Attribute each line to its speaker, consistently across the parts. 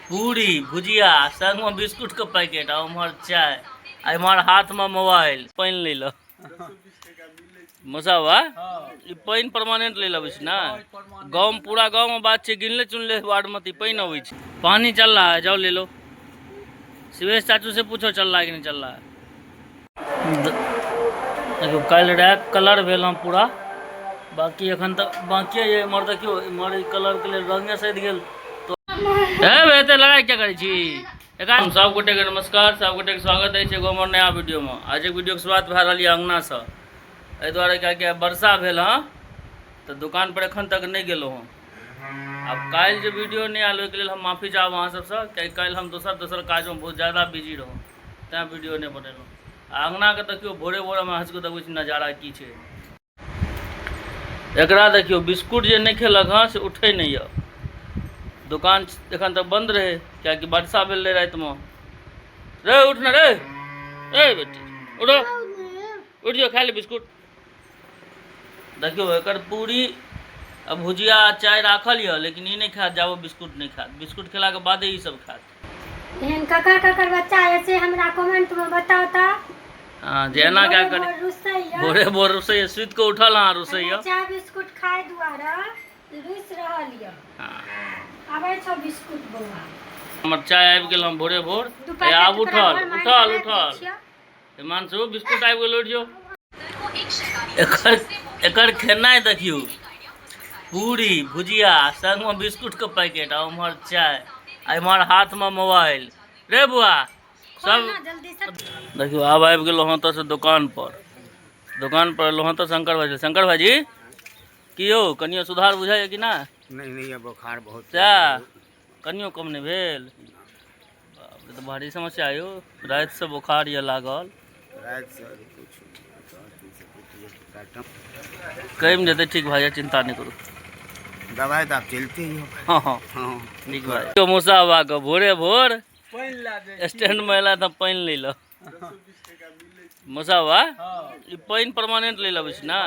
Speaker 1: पूरी भुजिया संग में बिस्कुट के पैकेट और उम्हर चाय इम्हर हाथ में मोबाइल पानी ले लो मसावा ई पानी परमानेंट ले लबे ना गांव में पूरा गांव में बात छे गिनले चुनले वार्ड में पानी अबै छे पानी चल रहा है जाओ ले लो शिवेश चाचू से पूछो चल रहा है कि नहीं चल रहा है देखो कल रैक कलर भेल हम पूरा बाकी अखन तक बाकी ये इमहर देखियो इमहर कलर के लिए रंगे सद गेल तो हे बेते लड़ाई क्या करै छी एकाम सब गोटे के नमस्कार सब गोटे के स्वागत है एगो हमर नया वीडियो में आज एक वीडियो के शुरुआत भए रहल अंगना से एहि दुआरे क्या वर्षा भेल हाँ तो दुकान पर एखन तक नहीं गेलो हाँ अब कल जो वीडियो नहीं आल ओहिके लेल हम माफी चाहब अहाँ सबसे कि कल हम दोसर काज में बहुत ज़्यादा बिजी रहूँ तैं वीडियो नहीं बनेलहुँ अंगना के देखियो भोरे भोरे में हंस के देखै छी नजारा की छै एकरा देखियो बिस्कुट जे नहीं खेलक हाँ से उठे नहीं है दुकान एखन तक बंद रहे क्या कि वर्षा भेल रहे रात में रे उठ ना रे ए बेटी उठो उठ जाओ खा ले बिस्कुट देखियो एकर पूरी अब भुजिया चाय राखल है लेकिन ये नहीं खात जाबो बिस्कुट नहीं खात बिस्कुट खेला के बाद ही सब खात
Speaker 2: एहन ककर बच्चा ऐसे हमरा कमेंट में बताओ ता
Speaker 1: हां जेना क्या करे भोरे भोर रुसै सुत के उठल हां रुसै
Speaker 2: चाय बिस्कुट खाए दुआरा रुस रहल य हां आबै छ बिस्कुट बौआ
Speaker 1: हमर चाय आबि गेल हम भोरे भोर ए आब उठल हिमांशु बिस्कुट आबि गेल उठ जो एकर खेनाइ देखियो पूरी भुजिया संग में बिस्कुट के पैकेट और उम्हर चाय इम्हर हाथ में मोबाइल रे बुआ सब देखियो आब आबि गेलो हँ तो से दुकान पर एलो हँ तो शंकर भाजी कि यौ कनियो सुधार बुझाइए कि ना
Speaker 3: नहीं है बुखार बहुत
Speaker 1: सएह कनियो कम नहीं भेल बाप रे तो भारी समस्या यो रात से बुखार ये लागल कहीं देते ठीक भाई चिंता नहीं करू
Speaker 3: दवाई तो आप चलते ही हो
Speaker 1: हाँ ठीक भाई तो मुसावा के भोरे भोर स्टैंड में अला तो पानी ले लो मुसावा ई पानी परमानेंट ले लबे ना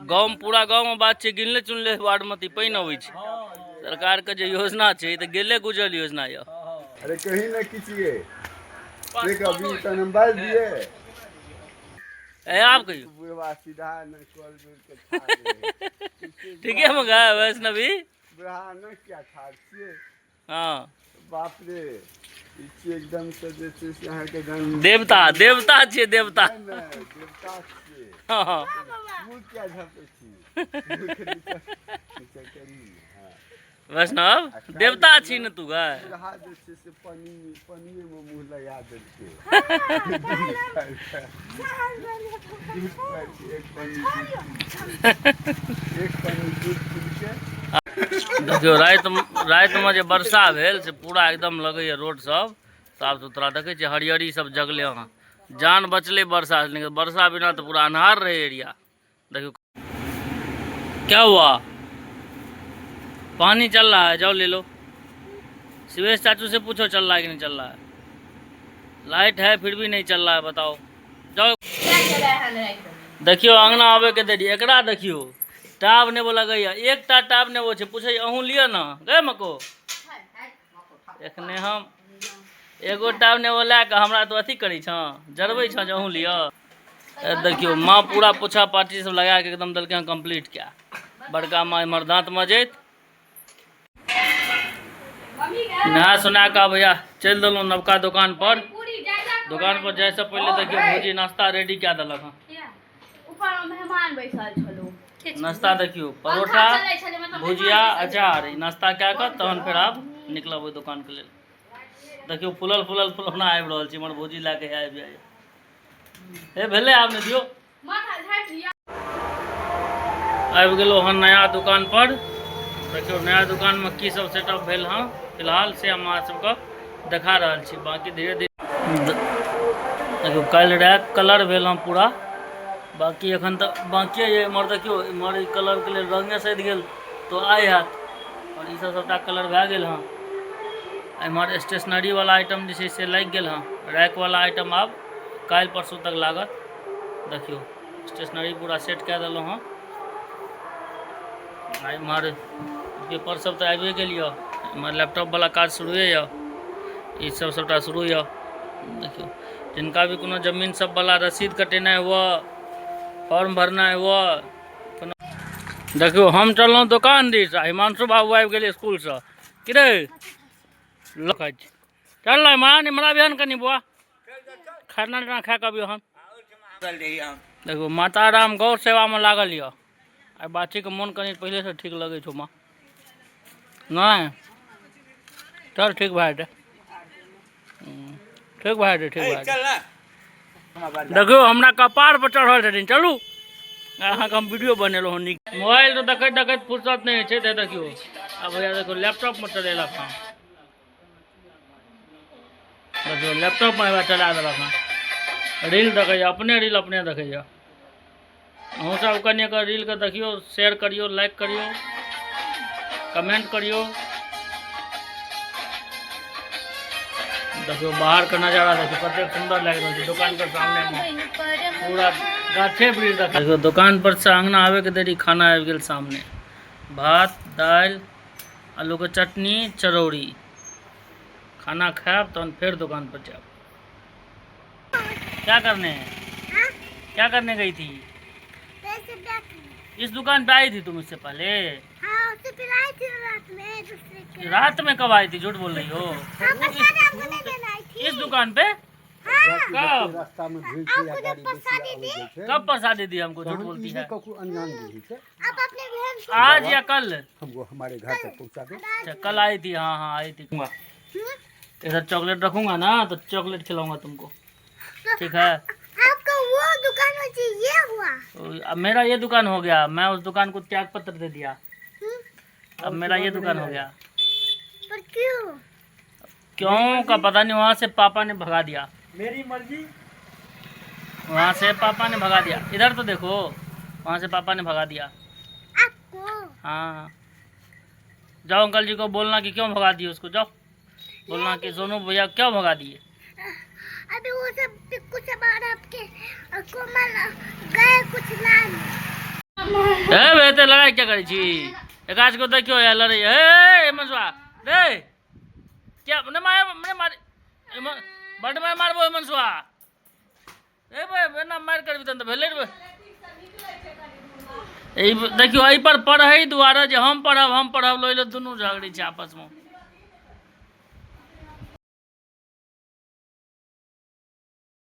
Speaker 1: गांव में पूरा गांव में बात छे गिनले चुनले वार्ड में पानी अबै छे सरकार के जो योजना छे तो गेले गुजरल योजना है
Speaker 4: अरे कहीं ना कीजिए एक अभी का नंबर दिए
Speaker 1: ए आप कहियो
Speaker 4: बुढ़वा सीधा न कॉल जोड़ के
Speaker 1: ठीक है मगा वैष्णवी
Speaker 4: बुढ़ा न क्या खा छिए
Speaker 1: हां
Speaker 4: बाप रे इचे एकदम से जैसे यहाँ के जन
Speaker 1: देवता छे देवता
Speaker 4: देवता छिए
Speaker 1: हां
Speaker 4: वो क्या झपे छी
Speaker 1: वैष्णव देवता छी न तू गा
Speaker 4: बुढ़ा जैसे से पानी में मुंह लगा देलके एक पानी दूध पी के
Speaker 1: देखियो रात में जो वर्षा भेल से पूरा एकदम लगे रोड सब साफ सुथरा देखे छे हरियरी सब जगले हाँ जान बचले वर्षा से लेकिन वर्षा बिना तो पूरा अन्हार रहे एरिया देखियो क्या हुआ पानी चल रहा है जाओ ले लो शिवेश चाचू से पूछो चल रहा है कि नहीं चल रहा है लाइट है फिर भी नहीं चल रहा है बताओ जाओ देखियो अंगना आवे के देरी एकरा देखियो टाब ने बोला गया एक टाब ने वो छे पूछे अहूँ लिया ना गए मको एखने हम एगो टाब ने वो ला के हमरा तो अथी करी छ जरबै छ जे अहूँ लिया देखियो माँ पूरा पोछा पाटी सब लगा के एकदम दलके कंप्लीट क्या बड़का माँ इमहर दांत मजैत नहा सुना का भैया चल दिलों नवका दुकान पर जाए से पहले देखियो भौजी नाश्ता रेडी क्या दिलक
Speaker 5: ऊपर मेहमान बैसल छलो
Speaker 1: नाश्ता देखियो परोठा भुजिया अचार नाश्ता क्या कर तहन फिर आप निकलब ओहि दुकान के लिए देखियो फुलल फुलौना आबि रहल छै हमर भुजी ला के आबि जाए हे भेले आब ने दियो
Speaker 5: माथा झाट लिया
Speaker 1: आबि गेलो हन नया दुकान पर देखियो नया दुकान में की सब सेटअप भेल हाँ फिलहाल से हम अहाँ सबके देखा रहल छी बाकी धीरे धीरे देखियो कल रैक कलर भेल हम पूरा बाकी अखन तक बाकी ये इमहर देखियो इमहर कलर के लिए रंगे सद गेल तो आय हैत और ई सब सबटा कलर भए गेल हाँ इमहर स्टेशनरी वाला आइटम जे छै से लागि गेल हाँ रैक वाला आइटम आब कल परसों तक लागत देखियो स्टेशनरी पूरा सेट कए देलहुँ हाँ इमहर पेपर सब तो आबे गेल इमहर लैपटॉप वाला काज शुरुए ये सब सबटा शुरू है। देखियो जिनका भी कोनो जमीन सब वाला रसीद कटेना हुआ, फॉर्म भरना हुआ, देखियो हम चललहुँ दुकान दिस, हिमांशु बाबू आबि गेलै स्कूल से। कि रे चल इमरा बिहान कनी बुआ खाना ताना खा के अबियो हम। देखो माता राम गौ सेवा में लागल यऽ। आ बाची के मन कनी पहले से ठीक लगे छो माँ नहीं? चल ठीक भाई ठीक भाई ठीक भाई। देखियो हमरा कपार पर चढ़ल छथिन, चलू अहाँ के हम वीडियो बनेलहुँ हन। मोबाइल तो देखैत देखैत फुर्सत नहीं छै। देखियो अब भैया देखो लैपटॉप में चलेलक हँ। देखियो लैपटॉप में चला देलक हँ। रील देखैया, अपने रील अपने देखैया। अहूँ सब कनि रील के देखियो, शेयर करियो, लाइक करियो, कमेंट करियो। देखियो बाहर का नज़ारा देखियो कते सुंदर लग रहा है। दुकान के सामने में पूरा गाछे वृक्ष देखियो। दुकान पर से अंगना आवे के देरी खाना आबि गेल सामने। भात दाल आलू के चटनी चरौड़ी। खाना खाएब तहन फिर दुकान पर जाओ। क्या करने हैं? क्या करने गई थी? इस दुकान पे आई थी तुम इससे पहले?
Speaker 2: हाँ, उससे फिर आई थी रात में दूसरे के।
Speaker 1: रात में कब आई थी? झूठ बोल रही हो। इस दुकान पे कब?
Speaker 4: रास्ता में भीड़ से या गाड़ी
Speaker 1: कब प्रसादी दी हमको? झूठ बोलती है।
Speaker 2: आप अपने बहन को
Speaker 1: आज या कल?
Speaker 4: हमको हमारे घर तक पहुंचा दे।
Speaker 1: अच्छा कल आई थी। हाँ हाँ आई थी। इधर चॉकलेट रखूंगा ना तो चॉकलेट खिलाऊंगा तुमको, ठीक है?
Speaker 2: आपका वो दुकान में ये हुआ।
Speaker 1: अब मेरा ये दुकान हो गया। मैं उस दुकान को त्याग पत्र दे दिया। अब मेरा ये दुकान हो गया।
Speaker 2: पर क्यों?
Speaker 1: क्यों का पता नहीं। वहाँ से पापा ने भगा दिया।
Speaker 6: मेरी मर्जी।
Speaker 1: वहाँ से पापा ने भगा दिया। इधर तो देखो, वहाँ से पापा ने भगा दिया
Speaker 2: आपको?
Speaker 1: हाँ जाओ अंकल जी को बोलना कि क्यों भगा दिए उसको। जाओ बोलना कि सोनू भैया क्यों भगा दिए।
Speaker 2: अभी वो सब पिक्कू से बाहर आपके कोमल गए कुछ लाने।
Speaker 1: ए बेटे लड़ाई क्या करी छी? एक आज को देखियो यार लड़ाई। ए मनसुआ रे क्या ने मार बड में मारबो मनसुआ। ए बे ना मार करबी तन त भेले रे। देखियो एहि पर पढ़ै दुआरे जे हम पढ़ब लोइलो दुनू झगड़ी छै आपस में।